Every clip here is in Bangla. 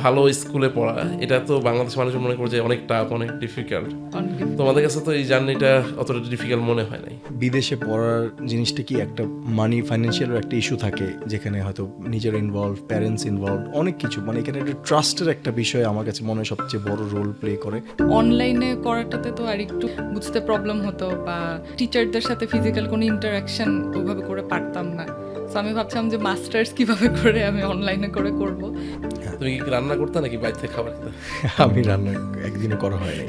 ভালো স্কুলে পড়া, এটা তো বাংলাদেশ মানুষ মনে করে যে অনেক টাফ, অনেক ডিফিকাল্ট। তোমাদের কাছে তো এই জার্নিটা অতটা ডিফিকাল্ট মনে হয় নাই? বিদেশে পড়ার জিনিসটা কি একটা মানি ফাইন্যান্সিয়াল একটা ইস্যু থাকে, যেখানে হয়তো নিজের ইনভলভ, প্যারেন্টস ইনভলভ, অনেক কিছু, মানে এখানে একটা ট্রাস্টের একটা বিষয় আমার কাছে মনে হয় সবচেয়ে বড় রোল প্লে করে। অনলাইনে করাটাতে তো আর একটু বুঝতে প্রবলেম হতো, বা টিচারদের সাথে ফিজিক্যাল কোনো ইন্টারাকশন ওইভাবে করে পারতাম না। সো আমি ভাবছিলাম যে মাস্টার্স কিভাবে করে আমি অনলাইনে করে করব। তুমি কি রান্না করতে নাকি বাইরে থেকে খাবার খেতে? আমি রান্না একদিনও করা হয় নাই,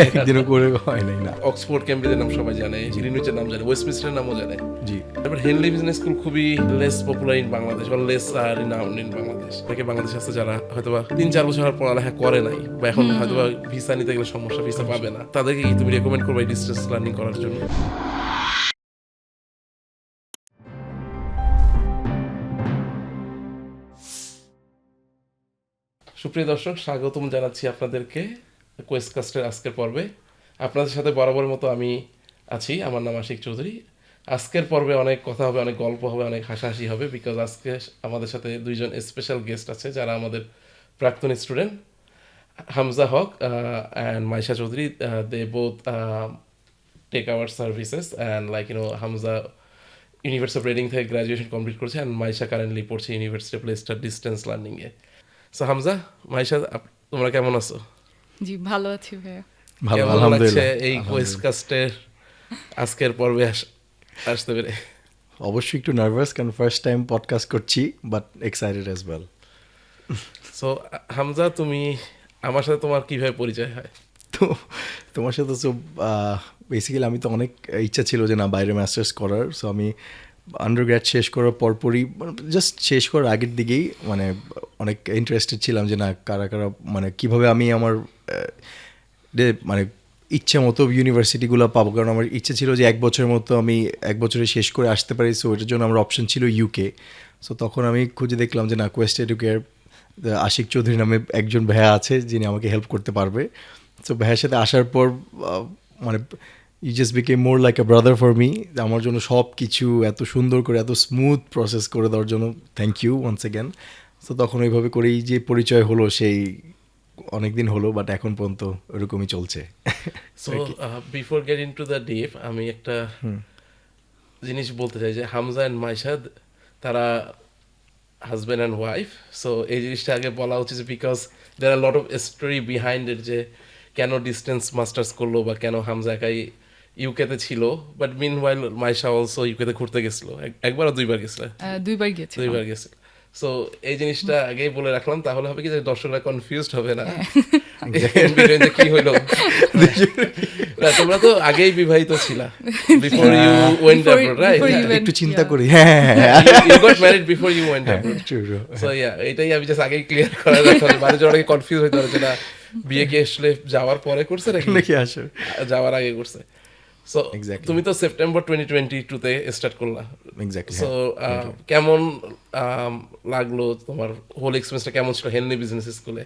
একদিনও করে হয় নাই না। অক্সফোর্ড কেমব্রিজের নাম সবাই জানে, গ্রিনউইচের নাম জানে, ওয়েস্টমিনস্টারের নামও জানে। জি, তারপর হেনলি বিজনেস স্কুল খুবই লেস পপুলার ইন বাংলাদেশ, বা লেস রিনাউন্ড ইন বাংলাদেশ। অনেকে বাংলাদেশ আছে যারা হয়তোবা 3-4 বছর পড়ালেখা করে নাই, বা এখন হয়তোবা ভিসা নিতে গেলে সমস্যা, ভিসা পাবে না। তাদেরকে কি তুমি রেকমেন্ড করবে ডিস্টেন্স লার্নিং করার জন্য? সুপ্রিয় দর্শক, স্বাগতম জানাচ্ছি আপনাদেরকে কোয়েস্টকাস্টের আজকের পর্বে। আপনাদের সাথে বরাবরের মতো আমি আছি, আমার নাম আশিক চৌধুরী। আজকের পর্বে অনেক কথা হবে, অনেক গল্প হবে, অনেক হাসাহাসি হবে, বিকজ আজকে আমাদের সাথে দুইজন স্পেশাল গেস্ট আছে যারা আমাদের প্রাক্তন student, Hamza Haque and Maisha Chowdhury. They both take our services and Hamza university of Reading থেকে গ্র্যাজুয়েশন কমপ্লিট করছে, অ্যান্ড মাইশা কারেন্টলি পড়ছে ইউনিভার্সিটি অফ লেস্টার ডিস্টেন্স লার্নিংয়ে। সো হামজা, মাইশা, তোমরা কেমন আছো? জি, ভালো আছি ভাইয়া। ভালো, কেমন লাগছে আলহামদুলিল্লাহ। এই কোয়েস্টকাস্টের আজকের পর্বে আসতে পেরে? অবশ্যই একটু নার্ভাস, কারণ ফার্স্ট টাইম পডকাস্ট করছি, but excited as well. So Hamza, তুমি আমার সাথে তোমার কিভাবে পরিচয় হয়? তো তোমার সাথে তো বেসিক্যালি আমি তো অনেক ইচ্ছা ছিল যে না বাইরে মাস্টার্স করার। সো আমি আন্ডারগ্র্যাড শেষ করার পরপরই, জাস্ট শেষ করার আগের দিকেই মানে অনেক ইন্টারেস্টেড ছিলাম যে না কারা কারা, মানে কীভাবে আমি আমার মানে ইচ্ছে মতো ইউনিভার্সিটিগুলো পাবো। কারণ আমার ইচ্ছে ছিল যে 1 বছরের মতো আমি 1 বছরে শেষ করে আসতে পারি। সো এটার জন্য আমার অপশন ছিল ইউকে। সো তখন আমি খুঁজে দেখলাম যে না, কোয়েস্ট এডুকেয়ার আশিক চৌধুরী নামে একজন ভাইয়া আছে যিনি আমাকে হেল্প করতে পারবে। সো ভাইয়ের সাথে আসার পর মানে you just became more like a brother for me. আমার জন্য সব কিছু এত সুন্দর করে, এত স্মুথ প্রসেস করে দেওয়ার জন্য thank you once again. So তখন ওইভাবে করেই যে পরিচয় হলো, সেই অনেক দিন হলো, বাট এখন পর্যন্ত ওরকমই চলছে। So before get in to the deep, আমি একটা জিনিস বলতে চাই যে হামজা অ্যান্ড মাইশা, তারা হাজব্যান্ড অ্যান্ড ওয়াইফ। সো এই জিনিসটা আগে বলা উচিত, because there are lot of story behind it, যে কেন ডিস্টেন্স মাস্টার্স করলো বা কেন হামজা একাই ইউকেতে ছিল। But meanwhile Maisha also ইউকেতে ঘুরতে গেছিল, একবার আর দুইবার গেছিল? দুইবার গেছি। দুইবার গেছিল। সো এই জিনিসটা আগেই বলে রাখলাম, তাহলে হবে কি যে দর্শকরা কনফিউজড হবে না যে কি হইলো। না, তোমরা তো আগেই বিবাহিত ছিলা, before you went abroad, right? একটু চিন্তা করি, হ্যাঁ you got married before you went abroad. So yeah, এটাই আমি জাস্ট আগেই ক্লিয়ার করা রাখলাম, মানুষজন অনেকে কনফিউজ হইতে পারে যে না বিয়ে কি আসলে যাওয়ার পরে করছে নাকি আসে যাওয়ার আগে করছে। So Exactly. তুমি তো সেপ্টেম্বর 2022 তে স্টার্ট করলা। এক্স্যাক্টলি। সো কেমন লাগলো তোমার হোল এক্সপিরিয়েন্সটা? কেমন ছিল হেনলি বিজনেস স্কুলে?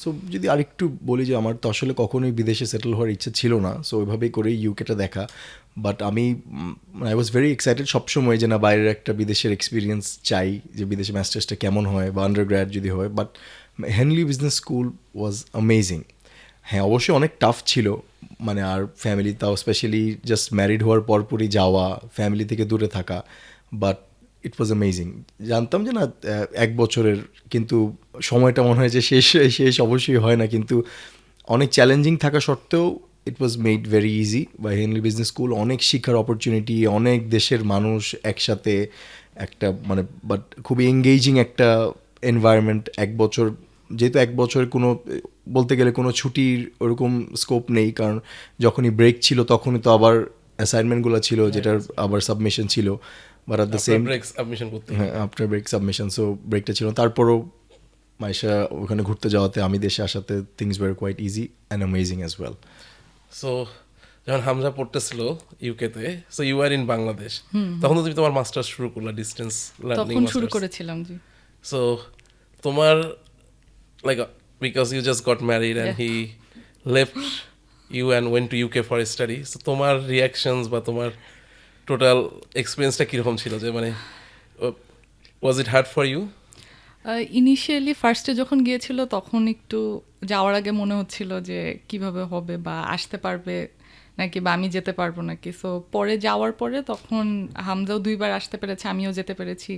সো যদি আরেকটু বলি যে আমার তো আসলে কখনোই বিদেশে সেটেল হওয়ার ইচ্ছে ছিল না। সো ওইভাবেই করেই ইউকেটা দেখা। বাট আমি আই ওয়াজ ভেরি এক্সাইটেড সবসময় যে না বাইরের একটা বিদেশের এক্সপিরিয়েন্স চাই, যে বিদেশে মাস্টার্সটা কেমন হয় বা আন্ডারগ্র্যাড যদি হয়। But Henley business school was amazing. হ্যাঁ, অবশ্যই অনেক টাফ ছিল, মানে আর ফ্যামিলি, তাও স্পেশালি জাস্ট ম্যারিড হওয়ার পরপরই যাওয়া, ফ্যামিলি থেকে দূরে থাকা। But it was amazing. জানতাম যে না 1 বছরের, কিন্তু সময়টা মনে হয় যে শেষ অবশ্যই হয় না, কিন্তু অনেক চ্যালেঞ্জিং থাকা সত্ত্বেও it was made very easy by Henley business school. অনেক শিক্ষার অপরচুনিটি, অনেক দেশের মানুষ একসাথে একটা, মানে বাট খুবই এঙ্গেজিং একটা এনভায়রনমেন্ট। 1 বছর, যেহেতু 1 বছরের কোনো বলতে গেলে কোনো ছুটির ওরকম স্কোপ নেই, কারণ যখনই ব্রেক ছিল তখনই তো আবার অ্যাসাইনমেন্টগুলো ছিল, যেটার আবার সাবমিশন ছিল। But at the same break submission করতে, হ্যাঁ, আফটার ব্রেক সাবমিশন। সো ব্রেকটা ছিল, তারপরও মাইশা ওখানে ঘুরতে যাওয়াতে, আমি দেশে আসাতে, things were quite easy and amazing as well. So যখন হামজা পড়তেছিল ইউকেতে, so you are in Bangladesh, তখন তো তুমি তোমার মাস্টার্স শুরু করলা ডিস্টেন্স লার্নিং। তখন শুরু করেছিলাম, জি। সো তোমার like, because you just got married and he left you and went to UK for study, so তোমার রিয়াকশনস বা তোমার টোটাল এক্সপিরিয়েন্সটা কীরকম ছিল? যে মানে was it hard for you? Initially ফার্স্টে যখন গিয়েছিল তখন একটু যাওয়ার আগে মনে হচ্ছিল যে কিভাবে হবে বা আসতে পারবে নাকি বা আমি যেতে পারবো নাকি। সো পরে যাওয়ার পরে তখন হামজাও 2বার আসতে পেরেছে, আমিও যেতে পেরেছি।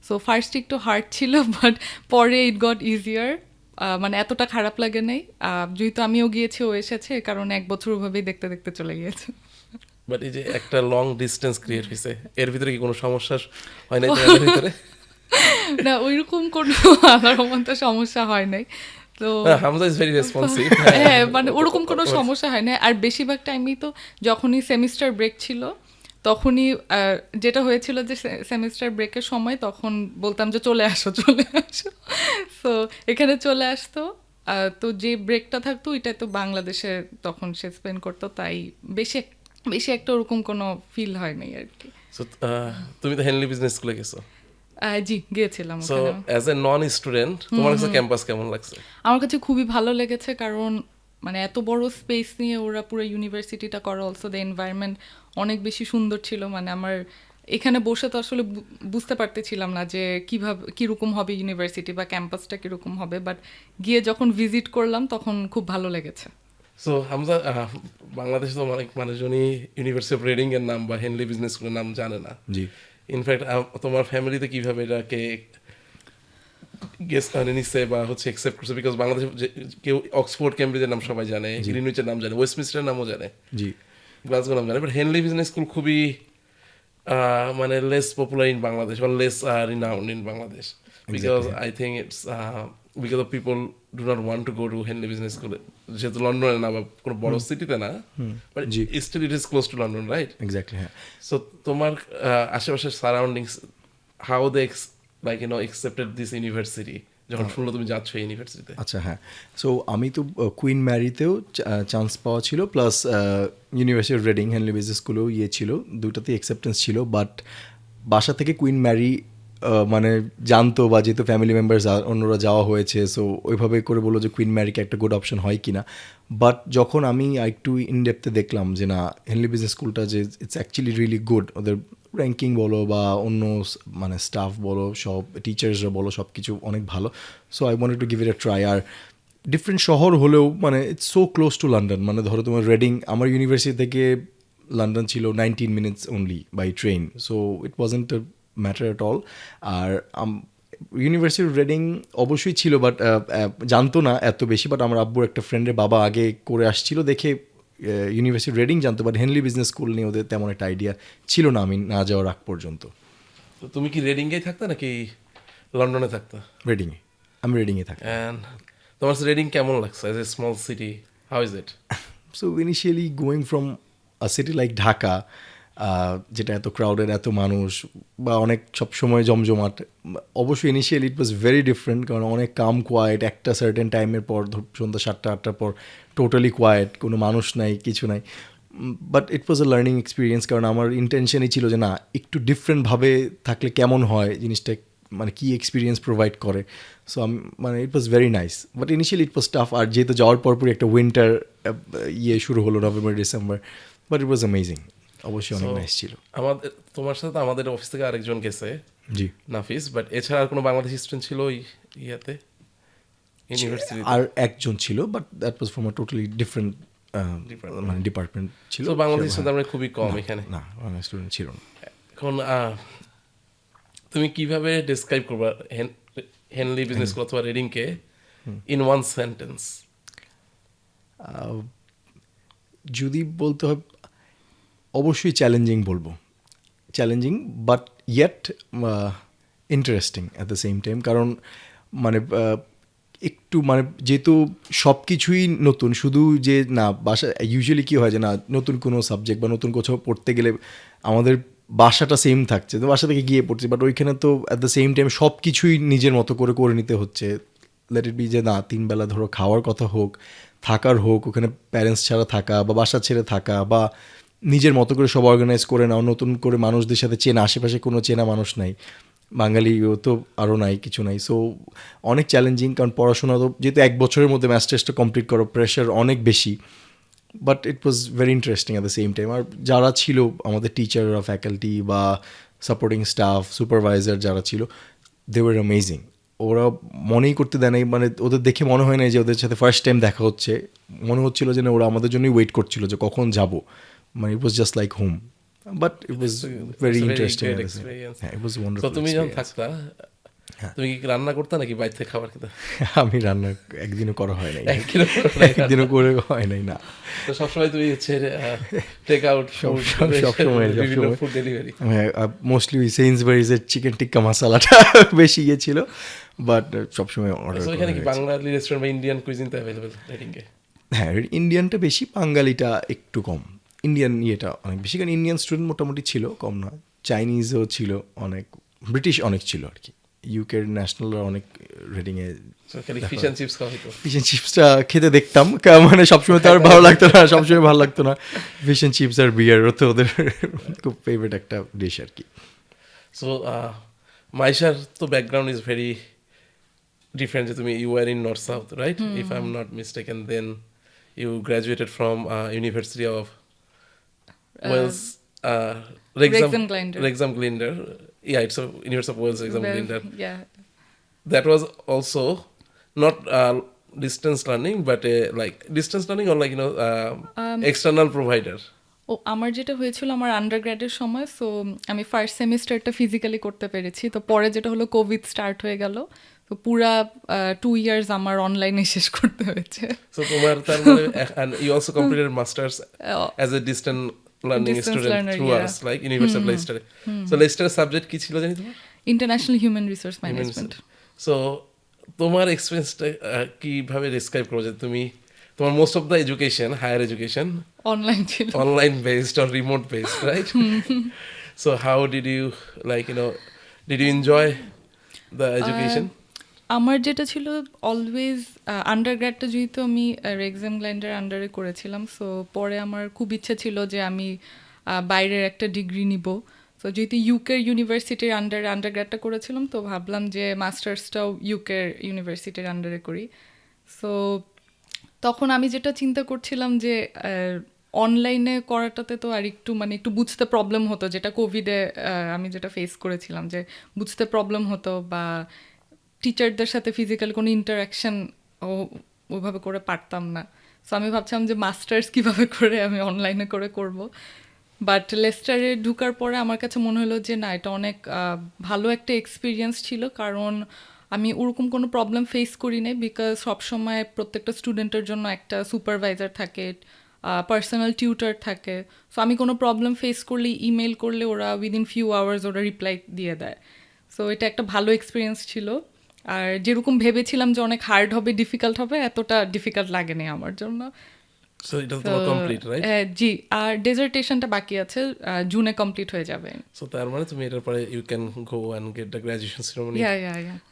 সো ফার্স্ট একটু হার্ড ছিল, বাট পরে ইট গট ইজিয়ার। মানে এতটা খারাপ লাগে নাই, যেহেতু আমিও গিয়েছি ও এসেছে, কারণ 1 বছর ওভাবেই দেখতে দেখতে চলে গিয়েছে। বাট এই যে একটা লং ডিস্টেন্স ক্রিয়েট হয়েছে, এর ভিতরে কি কোনো সমস্যা হয় নাই তোমাদের ভিতরে? না, ওইরকম কোনো আল্লাহর রহমতে সমস্যা হয় নাই। তো হামজা ইজ ভেরি রেসপন্সিভ। হ্যাঁ, মানে ওরকম কোনো সমস্যা হয় না। আর বেশিরভাগ টাইমেই তো যখনই সেমিস্টার ব্রেক ছিল তখনই যেটা হয়েছিল যে সেমিস্টার ব্রেকের সময় তখন বলতাম যে চলে আসো চলে আসো, সো এখানে চলে আসতো। তো যে ব্রেকটা থাকতো ওইটা তো বাংলাদেশে তখন সে স্পেন্ড করতো, তাই বেশি বেশি একটা ওরকম কোনো ফিল হয় নাই আর কি। So, তুমি তো হেনলি বিজনেস স্কুলে গেছো, জি, গিয়েছিলাম সো ওখানে। অ্যাজ এ নন স্টুডেন্ট তোমার কাছে ক্যাম্পাস কেমন লাগছে? আমার কাছে খুবই ভালো লেগেছে, কারণ মানে এত বড় স্পেস নিয়ে ওরা পুরো ইউনিভার্সিটিটা করে। অলসো দ্য এনভায়রনমেন্ট অনেক বেশি সুন্দর ছিল। মানে আমার এখানে বসে তো আসলে বুঝতে পারতেছিলাম না যে কিভাবে কীরকম হবে ইউনিভার্সিটি বা ক্যাম্পাসটা কীরকম হবে, বাট গিয়ে যখন ভিজিট করলাম তখন খুব ভালো লেগেছে। সো হামজা, বাংলাদেশে তো অনেক মানুষজনই ইউনিভার্সিটি অফ রিডিং এর নাম বা হেনলি বিজনেস স্কুলের নাম জানে না। জি। ইনফ্যাক্ট তোমার ফ্যামিলিতে কিভাবে এটাকে গেস নিচ্ছে বা হচ্ছে অ্যাকসেপ্ট করছে? বিকজ বাংলাদেশে কেউ অক্সফোর্ড কেমব্রিজের নাম সবাই জানে, গ্রিনউইচের নাম জানে, ওয়েস্টমিনস্টারের নামও জানে, জি। গ্লাসগো নাম জানে, বাট হেনলি বিজনেস স্কুল খুবই মানে লেস পপুলার ইন বাংলাদেশ বা less renowned in Bangladesh, because I think it's because of people do not want to go to Henley business school, যেহেতু লন্ডনে না বা কোনো বড় সিটিতে না, but still it is close to London, right? Exactly, হ্যাঁ। সো তোমার আশেপাশের surroundings, how they like you know accepted this university যখন শুনলো তুমি যাচ্ছ এই ইউনিভার্সিটিতে? আচ্ছা, হ্যাঁ। সো আমি তো কুইন ম্যারিতেও চান্স পাওয়া ছিল, plus university of reading Henley business স্কুলেও ছিল, দুটাতেই অ্যাকসেপ্টেন্স ছিল। বাট বাসা থেকে কুইন ম্যারি মানে জানতো, বা যেহেতু ফ্যামিলি মেম্বার্স অন্যরা যাওয়া হয়েছে, সো ওইভাবে করে বললো যে কুইন ম্যারিকে একটা গুড অপশন হয় কি না। বাট যখন আমি একটু ইনডেপথে দেখলাম যে না, হেনলি বিজনেস স্কুলটা যে ইটস অ্যাকচুয়ালি রিয়েলি গুড, ওদের র্যাঙ্কিং বলো বা অন্য মানে স্টাফ বলো, সব টিচার্সরা বলো, সব কিছু অনেক ভালো। So I wanted to give it a try. আর ডিফারেন্ট শহর হলেও মানে it's so close to London. মানে ধরো তোমার রেডিং, আমার ইউনিভার্সিটি থেকে লন্ডন ছিল 19 minutes only by train, so it wasn't a matter at all. আর ইউনিভার্সিটি রেডিং অবশ্যই ছিল, বাট জানতো না এত বেশি। বাট আমার আব্বুর একটা ফ্রেন্ডের বাবা আগে করে আসছিল দেখে ইউনিভার্সিটি রেডিং জানতো, বাট হেনলি বিজনেস স্কুল নিয়ে ওদের তেমন একটা আইডিয়া ছিল না আমি না যাওয়ার আগ পর্যন্ত। তো তুমি কি রেডিংয়েই থাকতা নাকি লন্ডনে থাকতা? রেডিংয়ে, আমি রেডিংয়ে থাকি। অ্যান্ড তোমার রেডিং কেমন লাগছে as a small city? How is it? So initially going from a city like Dhaka, যেটা এত ক্রাউডেড, এত মানুষ বা অনেক সবসময় জমজমাট, অবশ্যই initially it was very different. কারণ অনেক কাম কোয়াইট, একটা সার্টেন টাইমের পর সন্ধ্যা 7টা-8টার পর টোটালি কোয়াইট, কোনো মানুষ নাই, কিছু নাই। But it was a learning experience, কারণ আমার ইন্টেনশনই ছিল যে না, একটু ডিফারেন্টভাবে থাকলে কেমন হয় জিনিসটা, মানে কী এক্সপিরিয়েন্স প্রোভাইড করে। সো মানে it was very nice, but initially it was tough. আর যেহেতু যাওয়ার পরপরই একটা উইন্টার শুরু হলো, November December, but it was amazing. অবশ্যই অনেক নাইস ছিল। আমাদের তোমার সাথে আমাদের অফিস থেকে আরেকজন গেছে, জি। নাফিস, বাট এছাড়া আর কোনো বাংলাদেশি স্টুডেন্ট ছিল ওই ইয়াতে ইউনিভার্সিটি? আর একজন ছিল, but that was from a totally different মানে ডিপার্টমেন্ট ছিল। তো বাংলাদেশি স্টুডেন্ট আমরা খুবই কম এখানে। না, বাংলাদেশ স্টুডেন্ট ছিল না। এখন তুমি কিভাবে ডিসক্রাইব করবা হেনলি বিজনেস স্কুল অথবা রিডিংকে ইন ওয়ান সেন্টেন্স? যদি বলতে হয়, অবশ্যই চ্যালেঞ্জিং বলবো, challenging but yet interesting at the same time. কারণ মানে একটু মানে যেহেতু সব কিছুই নতুন, শুধু যে না বাসা, ইউজুয়ালি কী হয় যে না, নতুন কোনো সাবজেক্ট বা নতুন কোথাও পড়তে গেলে আমাদের বাসাটা সেম থাকছে, তো বাসা থেকে গিয়ে পড়ছি, বাট ওইখানে তো অ্যাট দ্য সেম টাইম সব কিছুই নিজের মতো করে নিতে হচ্ছে। লেট ইট বি যে না, 3 বেলা ধরো খাওয়ার কথা হোক, থাকার হোক, ওখানে প্যারেন্টস ছাড়া থাকা বা বাসা ছেড়ে থাকা, বা নিজের মতো করে সব অর্গানাইজ করে নাও, নতুন করে মানুষদের সাথে চেনা, আশেপাশে কোনো চেনা মানুষ নাই, বাঙালিও তো আরও নাই, কিছু নাই। সো অনেক চ্যালেঞ্জিং, কারণ পড়াশোনা তো যেহেতু 1 বছরের মধ্যে মাস্টার্সটা কমপ্লিট করো, প্রেশার অনেক বেশি, but it was very interesting at the same time. আর যারা ছিল আমাদের টিচাররা, ফ্যাকাল্টি বা সাপোর্টিং স্টাফ, সুপারভাইজার যারা ছিল, দে ওয়ার অ্যামেজিং। ওরা মনেই করতে দেয় নাই, মানে ওদের দেখে মনে হয় না যে ওদের সাথে ফার্স্ট টাইম দেখা হচ্ছে, মনে হচ্ছিল যে না ওরা আমাদের জন্যই ওয়েট করছিল যে কখন যাব, মানে it was just like home, but it was very interesting. হ্যাঁ, ইট ওয়াজ তো ওয়ান্ডারফুল। তুমি যখন থাকতা তুমি কি রান্না করতে নাকি বাইরে থেকে খাবার খেতে? আমি রান্না একদিনও করা হয় নাই, একদিনও করো নাই রান্না? একদিনও করে হয় নাই না। তো সবসময় তুমি হচ্ছে টেক আউট সবসময় বিভিন্ন ফুড ডেলিভারি? মোস্টলি ওই সেইন্সবারিজের চিকেন টিক্কা মশালাটা বেশি গিয়েছিল, বাট সবসময় অর্ডার তো এখানে কি বাঙালি রেস্টুরেন্ট বা ইন্ডিয়ান কুইজিন তো অ্যাভেলেবল রেটিংয়ে? হ্যাঁ, ইন্ডিয়ানটা বেশি, বাঙালিটা একটু কম। ইন্ডিয়ান ইয়েটা অনেক বেশি, কারণ ইন্ডিয়ান স্টুডেন্ট মোটামুটি ছিল, কম না। চাইনিজও ছিল অনেক, ব্রিটিশ অনেক ছিল আর কি। ইউকের ন্যাশনালরা অনেক রেটিংয়ে। খালি ফিশ অ্যান্ড চিপস খাওয়া হতো? ফিশ অ্যান্ড চিপসটা খেতে দেখতাম, মানে সবসময় তো আর ভালো লাগতো না, সবসময় ভালো লাগতো না। ফিশ অ্যান্ড চিপস আর বিয়ার তো ওদের খুব ফেভারিট একটা ডিশ আর কি। সো মাইশার তো ব্যাকগ্রাউন্ড ইজ ভেরি ডিফারেন্ট, যে তুমি you are in north south, right? If I am not mistaken, then you graduated from university of Wales, Wrexham Gleander. Wrexham Gleander. Yeah, it's a University of Wales, Wrexham Gleander. Yeah. That was also not distance learning, but like distance learning or like external provider. ও আমার যেটা হয়েছিল আমার আন্ডারগ্র্যাডের সময়, সো আমি ফার্স্ট সেমিস্টারটা ফিজিক্যালি করতে পেরেছি, তো পরে যেটা হলো কোভিড স্টার্ট হয়ে গেল, তো পুরা 2 ইয়ার্স আমার অনলাইনে শেষ করতে হয়েছে। So তোমার তার মানে and you also completed masters as a distance learning Distance student learner, through yeah. us, like University of Leicester. So Leicester subject কি ছিল জানি তোমার? International human resource management. So তোমার এক্সপিরিয়েন্সটা কিভাবে ডিসক্রাইব করো, যে তুমি তোমার most of the education, higher education online ছিল। online based or remote based, right? So how did you did you enjoy the education? আমার যেটা ছিল অলওয়েজ আন্ডারগ্র্যাডটা যেহেতু আমি রেক্সাম গ্ল্যান্ডের আন্ডারে করেছিলাম, সো পরে আমার খুব ইচ্ছে ছিল যে আমি বাইরের একটা ডিগ্রি নিব। সো যেহেতু ইউকের ইউনিভার্সিটির আন্ডারে আন্ডারগ্র্যাডটা করেছিলাম, তো ভাবলাম যে মাস্টার্সটাও ইউকের ইউনিভার্সিটির আন্ডারে করি। সো তখন আমি যেটা চিন্তা করছিলাম যে অনলাইনে করাটাতে তো আর একটু মানে একটু বুঝতে প্রবলেম হতো, যেটা কোভিডে আমি যেটা ফেস করেছিলাম, যে বুঝতে প্রবলেম হতো বা টিচারদের সাথে ফিজিক্যাল কোনো ইন্টারাকশন ওইভাবে করে পারতাম না। সো আমি ভাবছিলাম যে মাস্টার্স কীভাবে করে আমি অনলাইনে করে করব। বাট লেস্টারে ঢুকার পরে আমার কাছে মনে হলো যে না, এটা অনেক ভালো একটা এক্সপিরিয়েন্স ছিল, কারণ আমি ওরকম কোনো প্রবলেম ফেস করি নাই, বিকজ সবসময় প্রত্যেকটা স্টুডেন্টের জন্য একটা সুপারভাইজার থাকে, পার্সোনাল টিউটার থাকে। সো আমি কোনো প্রবলেম ফেস করলে ইমেল করলে ওরা উইদিন ফিউ আওয়ার্স ওরা রিপ্লাই দিয়ে দেয়। সো এটা একটা ভালো এক্সপিরিয়েন্স ছিল। আর যেরকম ভেবেছিলাম যে অনেক হার্ড হবে, ডিফিকাল্ট হবে, এতটা ডিফিকাল্ট লাগেনি আমার জন্য। So এটা তো তোমার কমপ্লিট, রাইট? জি, আর ডেজার্টেশনটা বাকি আছে, জুনে কমপ্লিট হয়ে যাবে। সো তার মানে তুমি এটার পরে you can go and get the graduation ceremony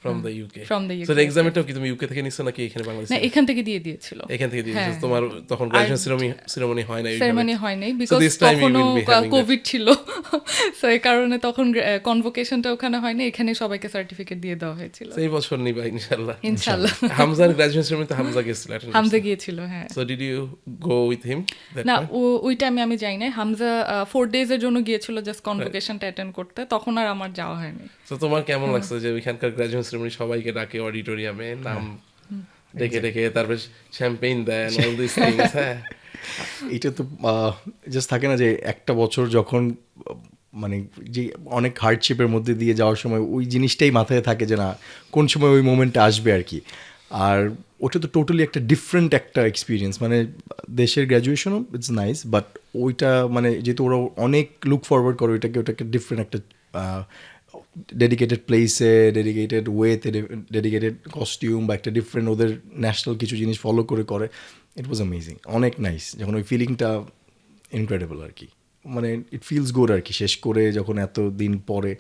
from the UK. So এক্সামটাও কি তুমি ইউকে থেকে নিছো নাকি এখানে বাংলাদেশে? না, এখান থেকে দিয়ে দিয়েছিল। এখান থেকে দিয়েছো? তোমার তখন গ্র্যাজুয়েশন সেরেমনি হয় না? সেরেমনি হয় নাই, বিকজ তখনও কোভিড ছিল। সো এই কারণে তখন কনভোকেশনটা ওখানে হয় না, এখানে সবাইকে সার্টিফিকেট দিয়ে দেওয়া হয়েছিল। এই বছর নিবা ইনশাআল্লাহ? ইনশাআল্লাহ। হামজার গ্র্যাজুয়েশন সেরেমনি তো হামজা গেছিল? হামজা গিয়েছিল, হ্যাঁ। So did you go with him? না, ওই টাইমে আমি যাই নাই। হামজা 4 ডেজের জন্য গিয়েছিল জাস্ট কনভোকেশনটা অ্যাটেন্ড করতে, তখন আর আমার যাওয়া হয়নি। তো তোমার কেমন লাগছে যে ওইখানকার গ্র্যাজুয়েশন সেরেমনি সবাইকে ডাকে অডিটোরিয়ামে, নাম ডেকে ডেকে, তারপর শ্যাম্পেইন দেন, অল দিস থিংস? হ্যাঁ, এটা তো জাস্ট থাকে না যে একটা বছর যখন মানে যে অনেক হার্ডশিপের মধ্যে দিয়ে যাওয়ার সময় ওই জিনিসটাই মাথায় থাকে যে না কোন সময় ওই মোমেন্টটা আসবে আর কি। আর ওটা তো টোটালি একটা ডিফারেন্ট একটা এক্সপিরিয়েন্স, মানে দেশের গ্র্যাজুয়েশনও ইটস নাইস, বাট ওইটা মানে যেহেতু ওরা অনেক লুক ফরওয়ার্ড করে ওটাকে ডিফারেন্ট একটা ডেডিকেটেড প্লেসে, ডেডিকেটেড ওয়েতে, ডেডিকেটেড কস্টিউম বা একটা ডিফারেন্ট ওদের ন্যাশনাল কিছু জিনিস ফলো করে ইট ওয়াজ অ্যামেজিং, অনেক নাইস। যখন ওই ফিলিংটা ইনক্রেডিবল আর কি, মানে ইট ফিলস গুড আর কি। শেষ করে যখন এত দিন পরে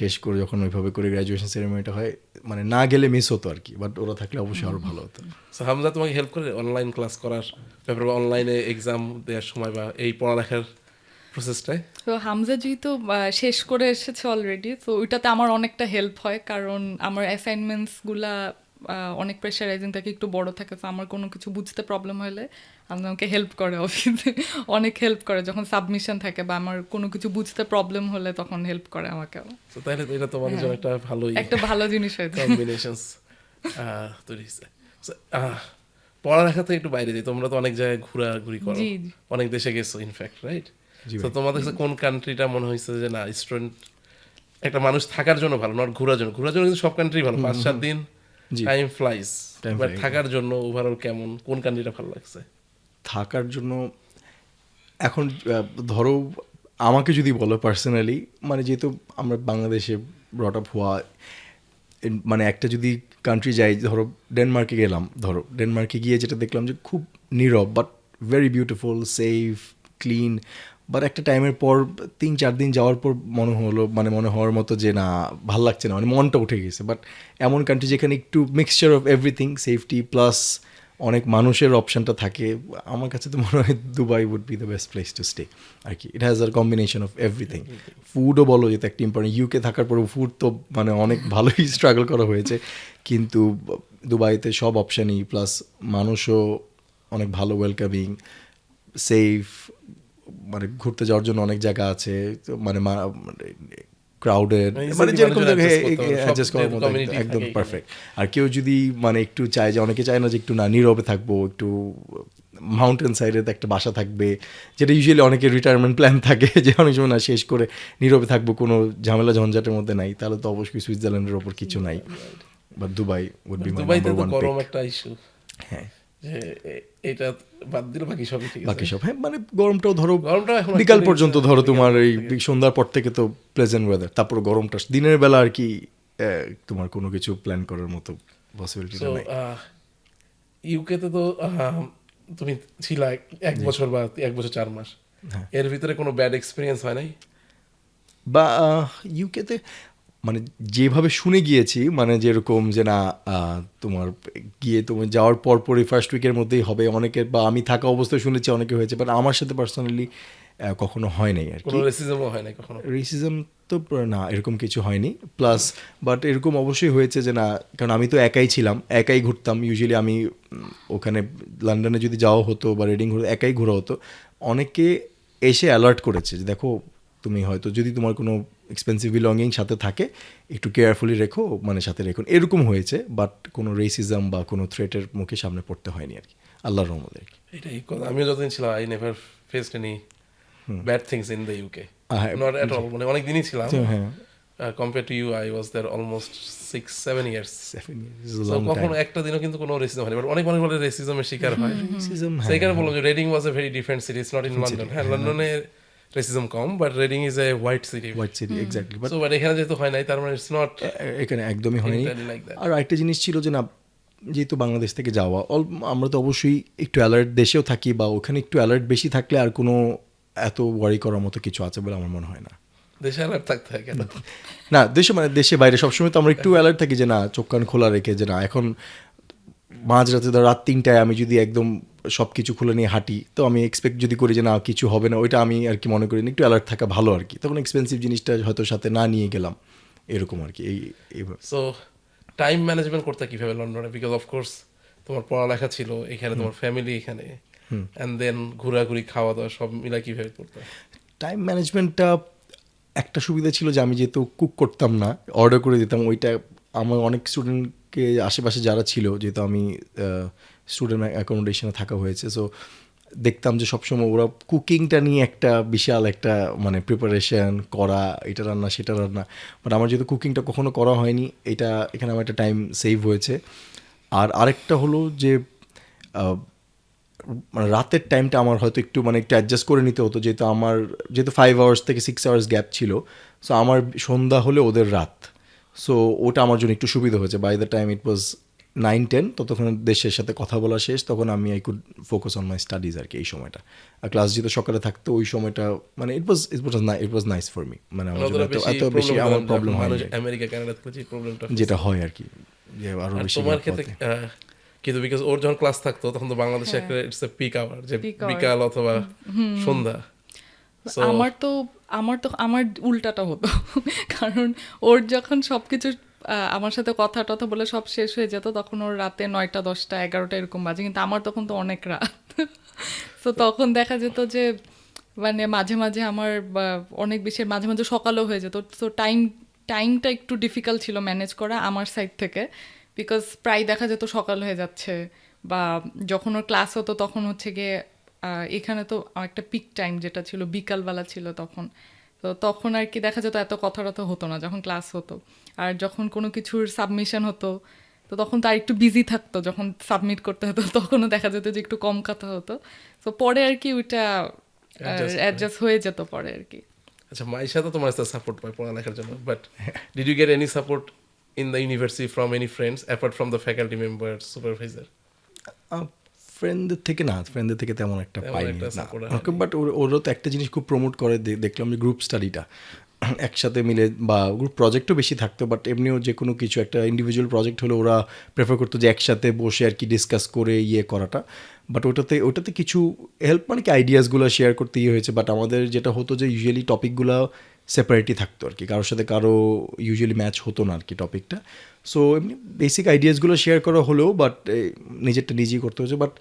শেষ করে যখন ওইভাবে করে গ্র্যাজুয়েশন সেরেমনিটা হয়, মানে না গেলে মিস হতো আর কি, বাট ওরা থাকলে অবশ্যই আরও ভালো হতো। সো হামজা তোমাকে হেল্প করে অনলাইন ক্লাস করার ব্যাপারে, অনলাইনে এক্সাম দেওয়ার সময় বা এই পড়ালেখার প্রসেসটায়? তো হামজা যেহেতু শেষ করে এসেছে অলরেডি, তো ওইটাতে আমার অনেকটা হেল্প হয়, কারণ আমার অ্যাসাইনমেন্টসগুলা অনেক প্রেশারাইজিং থাকে, একটু বড় থাকে, তো আমার কোনো কিছু বুঝতে প্রবলেম হলে আমাকে হেল্প করে অফিসে, অনেক হেল্প করে যখন সাবমিশন থাকে বা আমার কোনো কিছু বুঝতে প্রবলেম হলে তখন হেল্প করে আমাকে। তো তাহলে তো এটা তোমাদের জন্য একটা ভালোই একটা ভালো জিনিস হয়েছে। কম্বিনেশনস তৈরি হয়েছে। So, পড়ালেখা থেকে একটু বাইরে যাই, তোমরা তো অনেক জায়গায় ঘোরাঘুরি করো, জি, জি। অনেক দেশে গেছো ইনফ্যাক্ট, রাইট? জি তো ভাই। তোমাদের কাছে কোন কান্ট্রিটা মনে হয়েছে যে না স্টুডেন্ট একটা মানুষ থাকার জন্য ভালো, নট ঘোরার জন্য? ঘোরার জন্য কিন্তু সব কান্ট্রি ভালো, 5-7 দিন জি। Time flies, Time but flies, থাকার জন্য ওভারঅল কেমন, কোন কান্ট্রিটা ভালো লাগছে? থাকার জন্য এখন ধরো আমাকে যদি বলো পার্সোনালি, মানে যেহেতু আমরা বাংলাদেশে ব্রট আপ হওয়া, মানে একটা যদি কান্ট্রি যাই, ধরো ডেনমার্কে গেলাম, ধরো ডেনমার্কে গিয়ে যেটা দেখলাম যে খুব নীরব but very beautiful, safe, clean. But একটা টাইমের পর 3-4 দিন যাওয়ার পর মনে হওয়ার মতো যে না, ভাল লাগছে না, মানে মনটা উঠে গেছে। বাট এমন কান্ট্রি যেখানে একটু mixture of everything, safety plus অনেক মানুষের অপশানটা থাকে, আমার কাছে তো মনে হয় Dubai would be the best place to stay আর কি। ইট হ্যাজ আর কম্বিনেশন অফ এভরিথিং। ফুডও বলো, যেটা একটা ইম্পর্টেন্ট, ইউকে থাকার পরেও ফুড তো মানে অনেক ভালোই স্ট্রাগল করা হয়েছে, কিন্তু দুবাইতে সব অপশানই, প্লাস মানুষও অনেক ভালো, ওয়েলকামিং, সেফ, মানে ঘুরতে যাওয়ার জন্য অনেক জায়গা আছে, তো মানে ক্রাউডেড, Easily মানে যেরকম মানুষজন adjust করতে পারে, সব অ্যাডজাস্ট করার যেহেতু মতো community একদম থাকে পারফেক্ট। আর কেউ যদি মানে একটু চায়, যে অনেকে চায় না যে একটু না নীরবে থাকবো, একটু মাউন্টেন সাইডে একটা বাসা থাকবে, যেটা ইউজুয়ালি অনেকের রিটায়ারমেন্ট প্ল্যান থাকে, যে অনেক সময় না শেষ করে নীরবে থাকবো, কোনো ঝামেলা ঝঞ্ঝাটের মধ্যে নাই, তাহলে তো অবশ্যই সুইজারল্যান্ডের ওপর কিছু নাই। But Dubai would be my দুবাইতে নাম্বার তো ওয়ান গরম পিক। একটা ইস্যু, হ্যাঁ, যে এটা বাদ দিলে বাকি সবই ঠিক বাকি আছে। সব হ্যাঁ, মানে গরমটাও ধরো গরমটা এখন বিকাল actually পর্যন্ত, it's, ধরো বিকাল তোমার এই থেকে। সন্ধ্যার পর থেকে তো প্লেজেন্ট ওয়েদার, তারপর গরমটা দিনের বেলা আর কি, তোমার কোনো কিছু প্ল্যান করার মতো পসিবিলিটিটা So, নাই। ইউকেতে তো তুমি ছিলা এক বছর বা 1 বছর 4 মাস, হ্যাঁ। এর ভিতরে কোনো ব্যাড এক্সপিরিয়েন্স হয় নাই? বা ইউকেতে মানে যেভাবে শুনে গিয়েছি, মানে যেরকম যে না, তোমার গিয়ে তোমার যাওয়ার পরপরই ফার্স্ট উইকের মধ্যেই হবে অনেকের, বা আমি থাকা অবস্থায় শুনেছি অনেকে হয়েছে, বাট আমার সাথে পার্সোনালি কখনো হয় নাই আর কোনো কি। রেসিজমও হয় নাই কখনো? রেসিজম তো না, এরকম কিছু হয়নি। প্লাস বাট এরকম অবশ্যই হয়েছে যে না, কারণ আমি তো একাই ছিলাম, একাই ঘুরতাম ইউজুয়ালি। আমি ওখানে লন্ডনে যদি যাওয়া হতো বা রিডিং হতো, একাই ঘোরা হতো। অনেকে এসে অ্যালার্ট করেছে যে দেখো, তুমি হয়তো যদি তোমার কোনো এক্সপেন্সিভ বিলঙ্গিং সাথে থাকে, একটু কেয়ারফুলি রেখো, মানে সাথে রেখুন, এরকম হয়েছে। বাট কোনো রেসিজম বা কোনো থ্রেটের মুখে সামনে পড়তে হয়নি আর কি, আল্লাহর রহমতে আর কি। এটাই কথা, আমিও যতদিন ছিলাম I never faced any bad things in the UK, হ্যাঁ, নট এট অল। মানে অনেক দিনই ছিলাম, হ্যাঁ, compare to you I was there almost 6-7 years। 7 years is a So, long কখনো time. একটা দিনও কিন্তু কোনো রেসিজম হয়নি, বাট অনেক মানুষ বলে রেসিজমের শিকার হয়। Racism, সেই কারণে হ্যাঁ, বললাম যে Reading was a very different city, it's not in London. হ্যাঁ, লন্ডনে রেসিজম কম, but Reading is a white city. White city, exactly. But so but এখানে যেহেতু হয় নাই, তার মানে ইটস নট এখানে একদমই হয়নি। entirely like that. আর আরেকটা জিনিস ছিল যে না, যেহেতু বাংলাদেশ থেকে যাওয়া, আমরা তো অবশ্যই একটু অ্যালার্ট, দেশেও থাকি, বা ওখানে একটু অ্যালার্ট বেশি থাকলে আর কোনো এত ওয়ারি করার মতো কিছু আছে বলে আমার মনে হয় না। দেশে অ্যালার্ট থাকতে হয় কেন? না, দেশে মানে দেশে বাইরে সবসময় তো আমরা একটু অ্যালার্ট থাকি যে না, চোখ কান খোলা রেখে, যে না এখন মাঝরাতে ধর রাত 3টায় আমি যদি একদম সব কিছু খুলে নিয়ে হাঁটি, তো আমি এক্সপেক্ট যদি করি যে না কিছু হবে না, ওইটা আমি আর কি মনে করি না, একটু অ্যালার্ট থাকা ভালো আর কি। তখন এক্সপেন্সিভ জিনিসটা হয়তো সাথে না নিয়ে গেলাম, এরকম আর কি। এইভাবে সো টাইম ম্যানেজমেন্ট করতে কিভাবে লন্ডনে? বিকজ অফকোর্স তোমার পড়ালেখা ছিল এখানে, তোমার ফ্যামিলি এখানে, অ্যান্ড দেন ঘোরাঘুরি, খাওয়া দাওয়া সব মিলা কিভাবে করতে? টাইম ম্যানেজমেন্টটা একটা সুবিধা ছিল যে আমি যেহেতু কুক করতাম না, অর্ডার করে দিতাম। ওইটা আমার অনেক স্টুডেন্টকে আশেপাশে যারা ছিল, যেহেতু আমি স্টুডেন্ট অ্যাকোমোডেশনে থাকা হয়েছে, সো দেখতাম যে সবসময় ওরা কুকিংটা নিয়ে একটা বিশাল একটা মানে প্রিপারেশন করা, এটা রান্না সেটা রান্না। বাট আমার যেহেতু কুকিংটা কখনো করা হয়নি, এখানে আমার একটা টাইম সেভ হয়েছে। আর আরেকটা হলো যে মানে রাতের টাইমটা আমার হয়তো একটু মানে একটু অ্যাডজাস্ট করে নিতে হতো, যেহেতু 5 hours থেকে 6 hours গ্যাপ ছিল। সো আমার সন্ধ্যা হলে ওদের রাত, সো ওটা আমার জন্য একটু সুবিধা হয়েছে। By the time it was 9-10, ততক্ষণ দেশের সাথে কথা বলা শেষ, তখন আমি I could focus on my studies আর কি এই সময়টা। আর ক্লাস যেহেতু সকালে থাকতো, ওই সময়টা মানে it was nice for me, মানে আমার জন্য এত বেশি আমার প্রবলেম হয় না, আমেরিকা কানাডা যে প্রবলেমটা যেটা হয় আর কি, যে আরও আর বেশি তোমার gap ক্ষেত্রে হওয়াতে। কিন্তু বিকজ ওর যখন ক্লাস থাকতো তখন তো বাংলাদেশে একটা ইটস এ পিক আওয়ার, যে Peak hour. বিকাল অথবা সন্ধ্যা। So, আমার উল্টাটা হতো, কারণ ওর যখন সবকিছু আমার সাথে কথা টথা বলে সব শেষ হয়ে যেত, তখন ওর রাতে 9টা 10টা 11টা এরকম বাজে, কিন্তু আমার তখন তো অনেক রাত। তো তখন দেখা যেত যে মানে মাঝে মাঝে আমার অনেক বেশি, মাঝে মাঝে সকালও হয়ে যেত। তো টাইমটা একটু ডিফিকাল্ট ছিল ম্যানেজ করা আমার সাইড থেকে, বিকজ প্রায় দেখা যেত সকাল হয়ে যাচ্ছে, বা যখন ওর ক্লাস হতো তখন হচ্ছে গিয়ে এখানে তো একটা পিক টাইম যেটা ছিল বিকালবেলা ছিল তখন, তো তখন আর কি দেখা যেত এত কথা টথা হতো না যখন ক্লাস হতো। আর যখন কোনো কিছুর সাবমিশন হতো তো তখন তো আর একটু বিজি থাকতো, যখন সাবমিট করতে হতো তখনও দেখা যেত যে একটু কম কথা হতো। তো পরে আর কি ওইটা অ্যাডজাস্ট হয়ে যেত পরে আর কি। আচ্ছা, মাইশা তো তোমার সাপোর্ট পায় পড়ালেখার জন্য, but did you get any support in the university from any friends apart from the faculty member, supervisor? ফ্রেন্ডদের থেকে তেমন একটা তেমন পাইনি একটা না, support হয়নি। বাট ওরা তো একটা জিনিস খুব প্রমোট করে, দেখলাম যে গ্রুপ স্টাডিটা একসাথে মিলে, বা গ্রুপ প্রজেক্টও বেশি থাকতো, বাট এমনিও যে কোনো কিছু একটা ইন্ডিভিজুয়াল প্রজেক্ট হলে ওরা প্রেফার করতো যে একসাথে বসে আর কি ডিসকাস করে করাটা। বাট ওটাতে কিছু হেল্প মানে কি আইডিয়াসগুলো শেয়ার করতে হয়েছে, বাট আমাদের যেটা হতো যে ইউজুয়ালি টপিকগুলো সেপারেটই থাকতো আর কি, কারোর সাথে কারো ইউজুয়ালি ম্যাচ হতো না আর কি টপিকটা। সো এমনি বেসিক আইডিয়াসগুলো শেয়ার করা হলেও, বাট নিজেরটা নিজেই করতে হয়েছে। বাট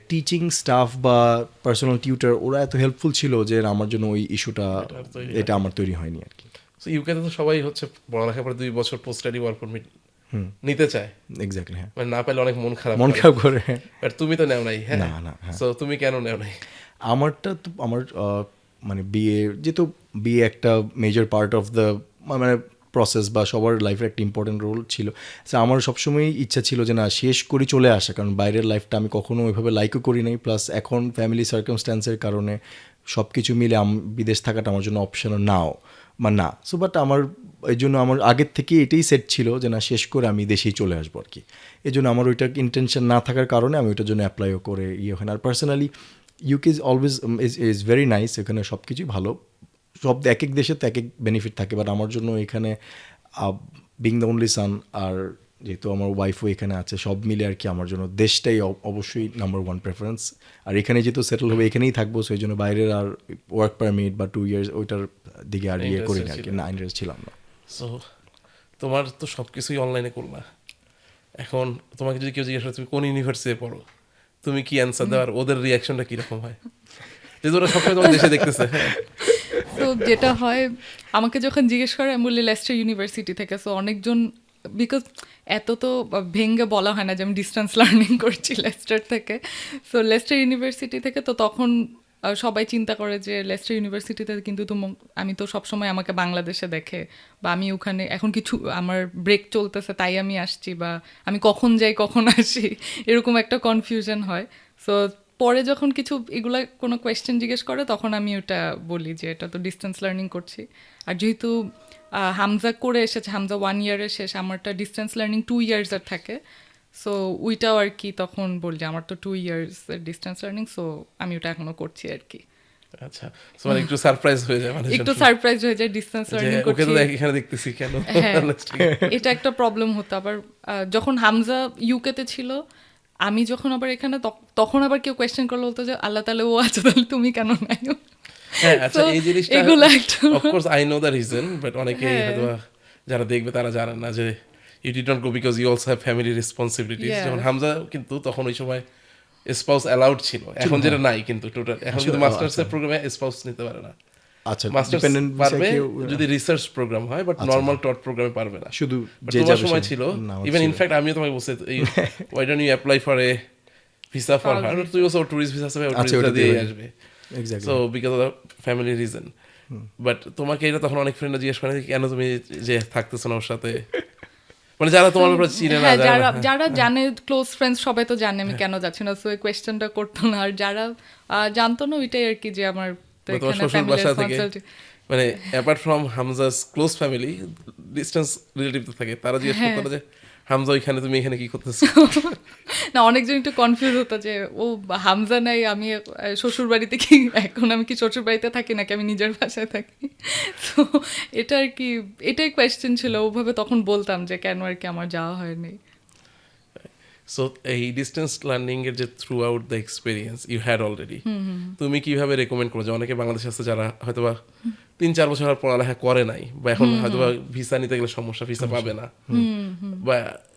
টিচিং স্টাফ বা পার্সোনাল টিউটার ওরা এত হেল্পফুল ছিল যে আমার জন্য ওই ইস্যুটা এটা আমার তৈরি হয়নি আর কি। সো ইউকেতে তো সবাই হচ্ছে পড়ালেখার পরে 2 বছর পোস্ট স্টাডি ওয়ার্ক পারমিট নিতে চায়, এক্স্যাক্টলি, হ্যাঁ, মানে না পেলে অনেক মন খারাপ করে। বাট তুমি তো নেও নাই। হ্যাঁ, না, না, হ্যাঁ। সো তুমি কেন নেও নাই? আমারটা তো আমার মানে বিএ, যেহেতু বিএ একটা মেজর পার্ট অফ দ্য মানে প্রসেস বা সবার লাইফের একটা ইম্পর্টেন্ট রোল ছিল। সো আমার সবসময়ই ইচ্ছা ছিল যে না শেষ করি চলে আসা, কারণ বাইরের লাইফটা আমি কখনো ওইভাবে লাইকও করি নাই, প্লাস এখন ফ্যামিলি সার্কামস্ট্যান্সের কারণে সব কিছু মিলে বিদেশ থাকাটা আমার জন্য অপশনও নাও বা না। সো বাট আমার এই জন্য আমার আগের থেকে এটাই সেট ছিল যে না শেষ করে আমি দেশেই চলে আসবো আর কি। এই জন্য আমার ওইটা ইন্টেনশন না থাকার কারণে আমি ওইটার জন্য অ্যাপ্লাইও করে হয় না। আর personally UK is always is very nice, এখানে সব কিছুই ভালো, সব এক এক দেশে তো এক এক বেনিফিট থাকে, বাট আমার জন্য এখানে বিং দ্য অনলি সান, আর যেহেতু আমার ওয়াইফও এখানে আছে, সব মিলে আর কি আমার জন্য দেশটাই অবশ্যই নাম্বার 1 প্রেফারেন্স। আর এখানে যেহেতু সেটেল হবে এখানেই থাকবো, সেই জন্য বাইরের আর ওয়ার্ক পারমিট বা 2 ইয়ার্স ওইটার দিকে আর করি না আর কি, না ইন্টারেস্ট ছিলাম না। সো তোমার তো সব কিছুই অনলাইনে করলা, এখন তোমাকে যদি কেউ জিজ্ঞাসা করে তুমি কোন ইউনিভার্সিটিতে পড়ো, তুমি কি অ্যান্সার দাও, আর ওদের রিয়াকশনটা কীরকম হয়, যেহেতু ওরা সবসময় তোমার দেশে দেখতেছে? হ্যাঁ, তো যেটা হয়, আমাকে যখন জিজ্ঞেস করে আমি বলি লেস্টার ইউনিভার্সিটি থেকে। সো অনেকজন, বিকজ এত তো ভেঙ্গে বলা হয় না যে আমি ডিস্টেন্স লার্নিং করছি লেস্টার থেকে, সো লেস্টার ইউনিভার্সিটি থেকে, তো তখন সবাই চিন্তা করে যে লেস্টার ইউনিভার্সিটিতে, কিন্তু তো আমি তো সবসময় আমাকে বাংলাদেশে দেখে, বা আমি ওখানে এখন কিছু আমার ব্রেক চলতেছে তাই আমি আসছি, বা আমি কখন যাই কখন আসি, এরকম একটা কনফিউশন হয়। সো পরে যখন কিছু এগুলা কোনো কোয়েশ্চেন জিজ্ঞেস করে তখন আমি ওটা বলি যে এটা তো ডিস্টেন্স লার্নিং করছি। আর যেহেতু হামজা করে এসেছে, হামজা 1 ইয়ারের শেষ, আমারটা ডিস্টেন্স লার্নিং 2 ইয়ার্সের থাকে। সো ওইটাও আর কি তখন বলি যে আমার তো 2 ইয়ার্স ডিস্টেন্স লার্নিং, সো আমি ওটা এখনো করছি আর কি। আচ্ছা, তোমার একটু সারপ্রাইজ হয়ে যায়, মানে একটু সারপ্রাইজ হয়ে যায় ডিস্টেন্স লার্নিং ওকে করছি। তো এখানে দেখতেছি কেন। হ্যাঁ, এটা একটা প্রবলেম হতো। আবার যখন হামজা ইউকেতে ছিল, আমি যখন আবার এখানে, তখন আবার কেউ কোয়েশ্চেন করলে বলতো যে আল্লাহ তাহলে ও আছে, তাহলে তুমি কেন নাই? হ্যাঁ, আচ্ছা, So, এই জিনিসটা এগুলো একটা of course I know the reason, but অনেকেই হ্যাঁ। হয়তো যারা দেখবে তারা জানেন না যে you did not go because you also have family responsibilities. Yeah. যেমন হামজা কিন্তু তখন ওই সময় স্পাউস অ্যালাউড ছিল, এখন যেটা নাই কিন্তু টোটাল। এখন আসলে, যদি মাস্টার্স আচ্ছা। এর প্রোগ্রামে স্পাউস নিতে পারে না, আচ্ছা, মাস্টার্স ডিপেন্ডেন্ট পারবে যদি রিসার্চ প্রোগ্রাম হয়, বাট নর্মাল টট প্রোগ্রামে পারবে না। শুধু But যে তোমার যাবে সময় সে- ছিল, না, আমার ইভেন ছিল। ইনফ্যাক্ট আমিও তোমাকে বলছি why don't you apply for a visa for her, তুই বলছো ট্যুরিস্ট ভিসা আছে, আচ্ছা, ট্যুরিস্ট ওটা দিয়ে দিয়ে আসবে। Exactly. So because of family reason. But তোমাকে এটা তখন অনেক ফ্রেন্ডরা জিজ্ঞেস করে যে কেন তুমি যে থাকতেছো না ওর সাথে, মানে যারা তোমার ব্যাপারে চিনে না, হ্যাঁ, যারা যারা যারা জানে, ক্লোজ ফ্রেন্ডস সবাই তো জানে আমি কেন যাচ্ছি না, সো এই কোয়েশ্চেনটা করতো না। আর যারা জানতো না, ওইটাই আর কি যে আমার তো বা তোমার এখানে শ্বশুর ফ্যামিলি বাসা থেকে, রেসপন্সিবিলিটি। মানে apart from Hamza's close family, distance relative থাকে, তারা জিজ্ঞেস হ্যাঁ। করতো না যে হামজা ওইখানে, তুমি এখানে কি করতেছো? না, অনেকজন একটু কনফিউজ হতো যে ও হামজা নাই, আমি শ্বশুর বাড়িতে কি, এখন আমি কি শ্বশুর বাড়িতে থাকি নাকি আমি নিজের বাসায় থাকি। তো এটা আর কি, এটাই কোয়েশ্চেন ছিল, ওভাবে তখন বলতাম যে কেন আর কি আমার যাওয়া হয়নি। সো এই ডিস্টেন্স লার্নিং এর যে throughout the experience you had already, তুমি কিভাবে রেকমেন্ড করো যে অনেকে বাংলাদেশে আছে যারা হয়তো বা 3-4 বছর আর পড়ালেখা করে নাই, বা এখন হয়তো ভিসা নিতে গেলে সমস্যা, ভিসা পাবে না, বা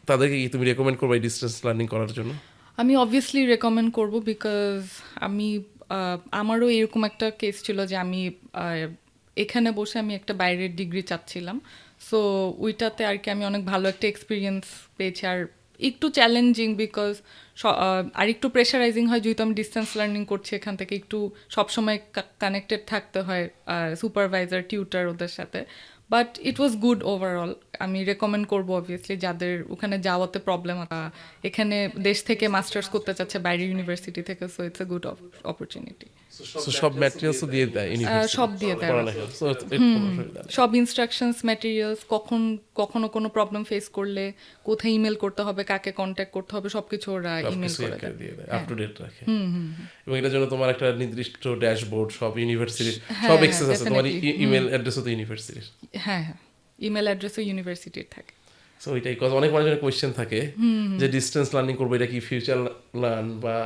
তাদেরকে কি তুমি রেকমেন্ড করবে ডিস্টেন্স লার্নিং করার জন্য? আমি অবভিয়াসলি রেকমেন্ড করব, বিকজ আমি আমারও এরকম একটা কেস ছিল যে আমি এখানে বসে আমি একটা বাইরের ডিগ্রি চাচ্ছিলাম, সো ওইটাতে আর কি আমি অনেক ভালো একটা এক্সপিরিয়েন্স পেয়েছি। আর একটু চ্যালেঞ্জিং বিকজ আর একটু প্রেশারাইজিং হয়, যেহেতু আমি ডিস্টেন্স লার্নিং করছি, এখান থেকে একটু সবসময় কানেক্টেড থাকতে হয় সুপারভাইজার, টিউটার ওদের সাথে। But it was good overall. আমি রেকমেন্ড করবো অবভিয়াসলি যাদের ওখানে যাওয়াতে প্রবলেম, এখানে দেশ থেকে মাস্টার্স করতে চাচ্ছে বাইরে ইউনিভার্সিটি থেকে, so it's a good opportunity. So সব ম্যাটেরিয়ালসও দিয়ে দেয় ইউনিভার্সিটি? সব দিয়ে দেয়, পড়ালেখা, so কোনো অসুবিধা নেই। সব ইনস্ট্রাকশনস, ম্যাটেরিয়ালস, কখনো কোনো প্রবলেম ফেস করলে কোথায় ইমেল করতে হবে, কাকে কন্ট্যাক্ট করতে হবে, সবকিছু ওরা ইমেল সবকিছু করে দেয়। দিয়ে দেয়, আপ টু ডেট রাখে। এবং এটার জন্য তোমার একটা নির্দিষ্ট ড্যাশবোর্ড, সব ইউনিভার্সিটির সব অ্যাক্সেস আছে, তোমার ইমেল অ্যাড্রেসও তো ইউনিভার্সিটির। হ্যাঁ, ইমেল অ্যাড্রেসও ইউনিভার্সিটির থাকে। সো এটাই কথা, অনেক মানুষের কোয়েশ্চেন থাকে যে ডিস্টেন্স লার্নিং করবো, এটা কি ফিউচার লার্ন বা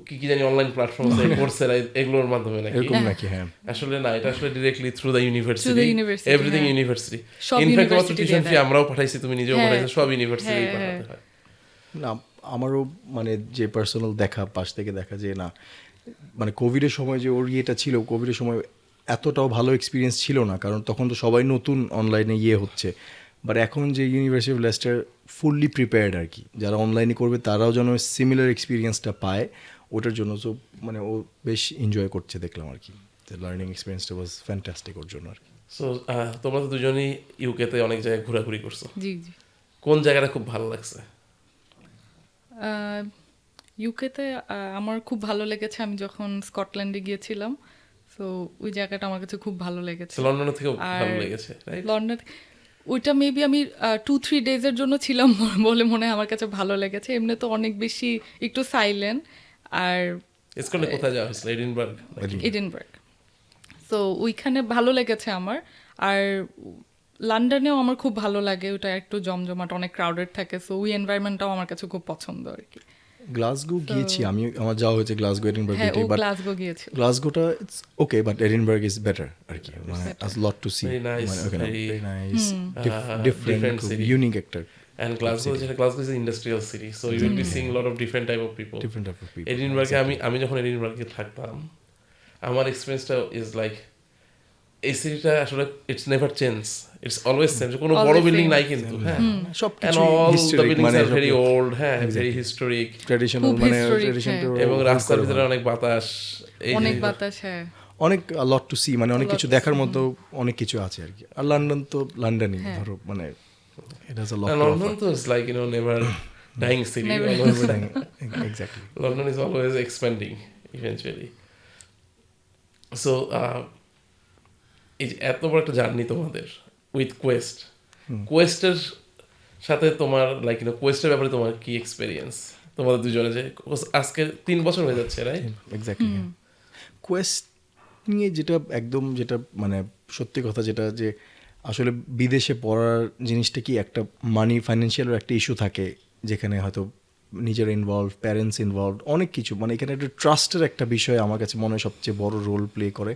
কি কি জানি অনলাইন প্ল্যাটফর্ম আছে, কোর্সেরা, এগুলোর মাধ্যমে নাকি? এরকম নাকি? হ্যাঁ, আসলে না, এটা আসলে directly through the university, university, everything হ্যাঁ। ইউনিভার্সিটি। সব ইনফ্যাক্ট মাত্র university টিউশন দিয়ে ফি দেয়। আমরাও পাঠাইছি, তুমি নিজেও হ্যাঁ, পাঠাইছো, সব ইউনিভার্সিটি হ্যাঁ, পাঠাতে হয়। না আমারও মানে যে পার্সোনাল দেখা, পাশ থেকে দেখা, যে না মানে কোভিডের সময় যে ওর ইয়েটা ছিল, কোভিডের সময় এতটাও ভালো এক্সপিরিয়েন্স ছিল না, কারণ তখন তো সবাই নতুন অনলাইনে হচ্ছে। বাট এখন যে university of Leicester fully prepared আর কি, যারা অনলাইনে করবে তারাও যেন সিমিলার এক্সপিরিয়েন্সটা পায়, ওটার জন্য তো মানে ও বেশ এনজয় করছে দেখলাম আর কি। লার্নিং এক্সপিরিয়েন্সটা ওয়াজ ফ্যান্টাস্টিক ওর জন্য আর কি। সো তোমরা তো দুজনই ইউকেতে অনেক জায়গায় ঘোরাঘুরি করছো, জি জি। কোন জায়গাটা খুব ভালো লাগছে? ইউকেতে আমার খুব ভালো লেগেছে আমি যখন স্কটল্যান্ডে গিয়েছিলাম, সো ওই জায়গাটা আমার কাছে খুব ভালো লেগেছে। লন্ডনের থেকেও আর ভালো লেগেছে, রাইট? লন্ডন, ওইটা মেবি আমি 2-3 ডেজের জন্য ছিলাম বলে মনে হয় আমার কাছে ভালো লেগেছে। এমনি তো অনেক বেশি একটু সাইলেন্ট। আর স্কটল্যান্ডে কোথায় যাওয়া হয়েছিল? এডিনবার্গ? এডিনবার্গ, সো ওইখানে ভালো লেগেছে আমার। আর লন্ডনেও আমার খুব ভালো লাগে, ওটা একটু জমজমাট, অনেক ক্রাউডেড থাকে, সো ওই এনভায়রনমেন্টটাও আমার কাছে খুব পছন্দ আর কি। গ্লাসগো গিয়েছি আমি, আমার যাওয়া হয়েছে গ্লাসগো, এডিনবার্গ, হ্যাঁ, ও বাট গ্লাসগো গিয়েছিল। গ্লাসগোটা it's okay, but Edinburgh is better আর কি, মানে has lot to see, Very nice, মানে ওখানে very, very nice, different different city. unique একটা And Glasgow is an industrial city, so you will be seeing a lot of different type of people. different type of people. এডিনবার্গে আমি যখন এডিনবার্গে থাকতাম, আমার এক্সপিরিয়েন্সটা ইজ লাইক, এই সিটিটা আসলে it's never change, it's always same, কোনো বড় Always বিল্ডিং same. নাই কিন্তু, হ্যাঁ, সব and কিছু all the historic, buildings মানে are very old, হ্যাঁ, very historic, ট্র্যাডিশনাল, খুব মানে historic, ট্র্যাডিশনটা হ্যাঁ। এবং রাস্তার ভিতরে অনেক বাতাস, এই অনেক যে- বাতাস, হ্যাঁ। অনেক লট টু সি, মানে অনেক lot কিছু to দেখার মতো অনেক কিছু আছে আর কি। আর লন্ডন তো লন্ডনই, হ্যাঁ। ধরো মানে it has a lot And to London তো is like, never dying city. Never. Always- offer. Exactly. London is always expanding eventually. So এই যে এত বড় একটা জার্নি তোমাদের উইথ কোয়েস্টের সাথে তোমার লাইক কোয়েস্টের ব্যাপারে তোমার কি এক্সপেরিয়েন্স তোমাদের দুজনে, যে আজকে 3 বছর হয়ে যাচ্ছে, রাইট? এক্স্যাক্টলি। কোয়েস্ট নিয়ে যেটা একদম, যেটা মানে সত্যি কথা, যেটা যে আসলে বিদেশে পড়ার জিনিসটা কি, একটা মানি, ফাইন্যান্সিয়ালের একটা ইস্যু থাকে, যেখানে হয়তো নিজের ইনভলভ, প্যারেন্টস ইনভলভ, অনেক কিছু, মানে এখানে একটা ট্রাস্টের একটা বিষয় আমার কাছে মনে হয় সবচেয়ে বড় রোল প্লে করে,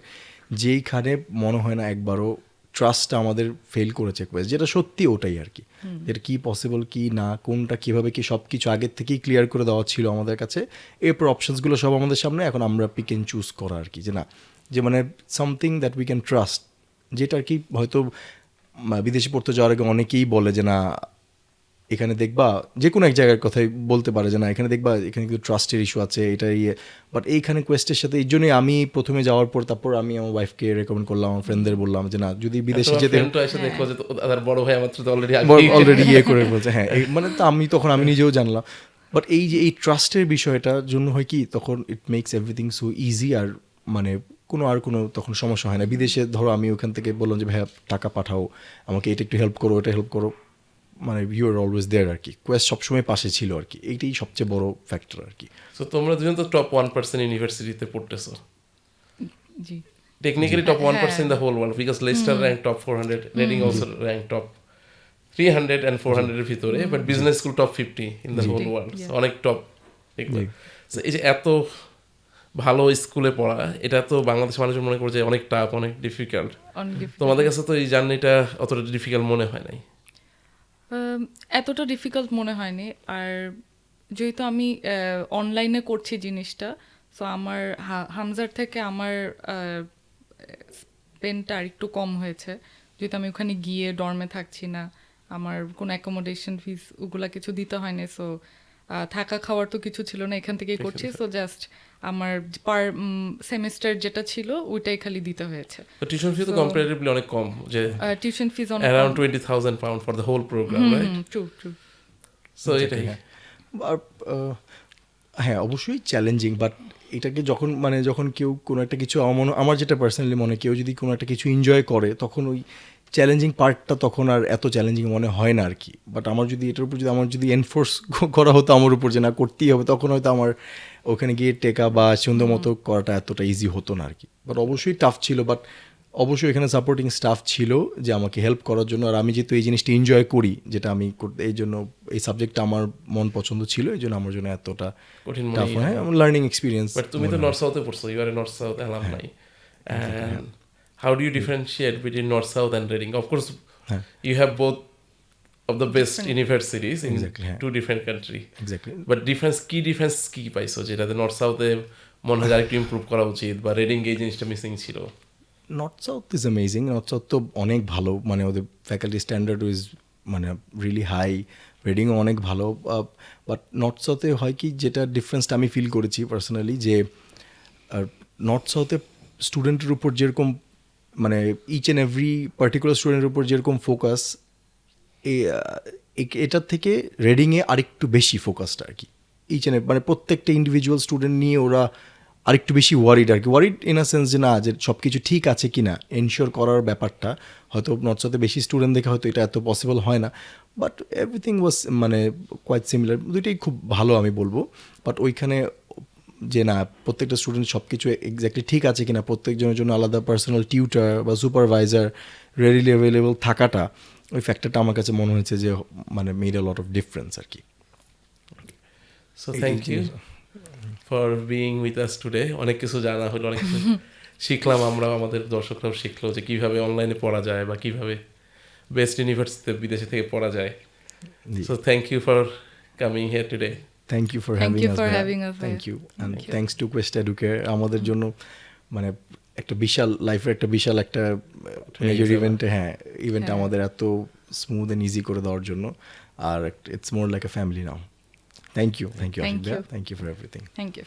যেইখানে মনে হয় না একবারও ট্রাস্টটা আমাদের ফেল করেছে কোয়েস্ট, যেটা সত্যি ওটাই আর কি, যেটা কি পসিবল কি না, কোনটা কীভাবে কি, সব কিছু আগের থেকেই ক্লিয়ার করে দেওয়া ছিল আমাদের কাছে, এরপর অপশনসগুলো সব আমাদের সামনে, এখন আমরা পিক অ্যান্ড চুজ করা আর কি, যে না, যে মানে something that we can trust, যেটা আর কি হয়তো বিদেশে পড়তে যাওয়ার আগে অনেকেই বলে যে না, এখানে দেখবা, যে কোনো এক জায়গার কথাই বলতে পারে যে না, এখানে দেখবা, এখানে কিন্তু ট্রাস্টের ইস্যু আছে, এটা বাট এইখানে কোয়েস্টের সাথে, এই জন্যই আমি প্রথমে যাওয়ার পর তারপর আমি আমার ওয়াইফকে রেকমেন্ড করলাম, আমার ফ্রেন্ডদের বললাম যে না, যদি বিদেশে যেতে এসে দেখলো যে তাদের বড় ভাই আমার তো অলরেডি অলরেডি করে বলছে, হ্যাঁ, মানে তো আমি নিজেও জানলাম, বাট এই যে এই ট্রাস্টের বিষয়টার জন্য হয় কি, তখন it makes everything so easy, আর মানে কোনো তখন সমস্যা হয় না। বিদেশে ধরো আমি ওখান থেকে বললাম যে ভাইয়া টাকা পাঠাও, আমাকে এটা একটু হেল্প করো, এটা হেল্প করো, মানে ইউ আর অলওয়েজ দেয়ার আর কি, কোয়েস্ট সবসময় পাশে ছিল আর কি, এইটাই সবচেয়ে বড় ফ্যাক্টর আর কি। সো তোমরা দুজন তো টপ 1% ইউনিভার্সিটিতে পড়তেছো, জি। technically top 1% in the whole world, because Leicester ranked top 400, Reading also ranked top 300 and 400 এর ভিতরে, but business school top 50 in the whole world, so অনেক টপ এগুলো। So এই যে এত ভালো স্কুলে পড়া, এটা তো বাংলাদেশের মানুষ মনে করে যে অনেক টাফ, অনেক ডিফিকাল্ট। অনেক difficult। তোমাদের কাছে তো এই জার্নিটা অতটা ডিফিকাল্ট মনে হয় নাই? এতটা ডিফিকাল্ট মনে হয়নি। আর যেহেতু আমি অনলাইনে করছি জিনিসটা, সো আমার হামজার থেকে আমার স্পেনটা আর একটু কম হয়েছে, যেহেতু আমি ওখানে গিয়ে ডর্মে থাকছি না, আমার কোনো অ্যাকোমোডেশন ফিস ওগুলা কিছু দিতে হয়নি। সো থাকা খাওয়ার তো কিছু ছিল না, এখান থেকেই করছি। সো জাস্ট আমার পার সেমিস্টার যেটা ছিল ওইটাই খালি দিতে হয়েছে। তো টিউশন ফি তো So- কম্পারেটিভলি অনেক কম, যে টিউশন ফিজ অনেক around £20,000 for the whole programme, right? True true. So এটাই। হ্যাঁ। আর হ্যাঁ, অবশ্যই চ্যালেঞ্জিং, বাট এটাকে যখন কেউ কোনো একটা কিছু আমার যেটা পার্সোনালি মনে, কেউ যদি কোনো একটা কিছু এনজয় করে তখন ওই চ্যালেঞ্জিং পার্টটা তখন আর এত চ্যালেঞ্জিং মনে হয় না আর কি। বাট আমার যদি এটার উপর যদি এনফোর্স করা হতো আমার উপর যে না করতেই হবে, তখন হয়তো আমার ওখানে গিয়ে টেকা বা সুন্দর মতো করাটা এতটা ইজি হতো না আর কি। বাট অবশ্যই টাফ ছিল, বাট অবশ্যই এখানে সাপোর্টিং স্টাফ ছিল যে আমাকে হেল্প করার জন্য। আর আমি যেহেতু এই জিনিসটা এনজয় করি, যেটা আমি এই জন্য এই সাবজেক্টটা আমার মন পছন্দ ছিল, এই জন্য আমার জন্য এতটা কঠিন টাফ মনে হয়, লার্নিং এক্সপিরিয়েন্স। বাট তুমি তো নর্থ সাউথে পড়ছো, you are North South alumni, and how do you differentiate between North South and Reading? Of course you have both of the best universities in Exactly, yeah. two different country, exactly. but difference কি পাইছো যেটাতে নর্থ সাউথে মনে হয় আরেকটু ইমপ্রুভ করা উচিত, বা রেডিং এই জিনিসটা মিসিং ছিল? North sought is amazing. North south তো অনেক ভালো, মানে ওদের ফ্যাকাল্টি স্ট্যান্ডার্ড ইজ মানে রিয়েলি হাই, রেডিংও অনেক ভালো। বাট নর্থ সাউথে হয় কি, যেটা ডিফারেন্সটা আমি ফিল করেছি পার্সোনালি, যে নর্থ সাউথে স্টুডেন্টের উপর যেরকম মানে ইচ অ্যান্ড এভরি পার্টিকুলার স্টুডেন্টের উপর যেরকম ফোকাস, এটার থেকে রেডিংয়ে আরেকটু বেশি ফোকাসটা আর কি। ইচ অ্যান্ড মানে প্রত্যেকটা ইন্ডিভিজুয়াল স্টুডেন্ট নিয়ে ওরা আরেকটু বেশি ওয়ারিড আর কি। ওয়ারিড ইন আ সেন্স যে না, যে সব কিছু ঠিক আছে কি না এনশিওর করার ব্যাপারটা হয়তো নর্থ সাউথে বেশি স্টুডেন্ট দেখে হয়তো এটা এত পসিবল হয় না। বাট এভরিথিং ওয়াজ মানে কোয়াইট সিমিলার, দুইটাই খুব ভালো আমি বলবো। বাট ওইখানে যে না, প্রত্যেকটা স্টুডেন্ট সব কিছু এক্স্যাক্টলি ঠিক আছে কিনা, প্রত্যেকজনের জন্য আলাদা পার্সোনাল টিউটার বা সুপারভাইজার রেডিলি অ্যাভেলেবল থাকাটা, ওই ফ্যাক্টরটা আমার কাছে মনে হয়েছে যে মানে made a lot of difference আর কি। So thank you for being with us today. অনেক কিছু জানা হলো, অনেক কিছু শিখলাম আমরা, আমাদের দর্শকরাও শিখলো যে কিভাবে অনলাইনে পড়া যায় বা কিভাবে বেস্ট ইউনিভার্সিটিতে বিদেশে থেকে পড়া যায়। So thank you for coming here today. Thank you for Thank having you us. for having us, thank ভাইয়া। You, and Thank you. Thanks to Quest Educare আমাদের জন্য মানে একটা বিশাল লাইফের একটা বিশাল একটা মেজর ইভেন্টে, হ্যাঁ ইভেন্টটা হ্যাঁ। আমাদের এত স্মুথ অ্যান্ড ইজি করে দেওয়ার জন্য। আর it's more like a family now. Thank you, Thank you. Thank you for everything. Thank you.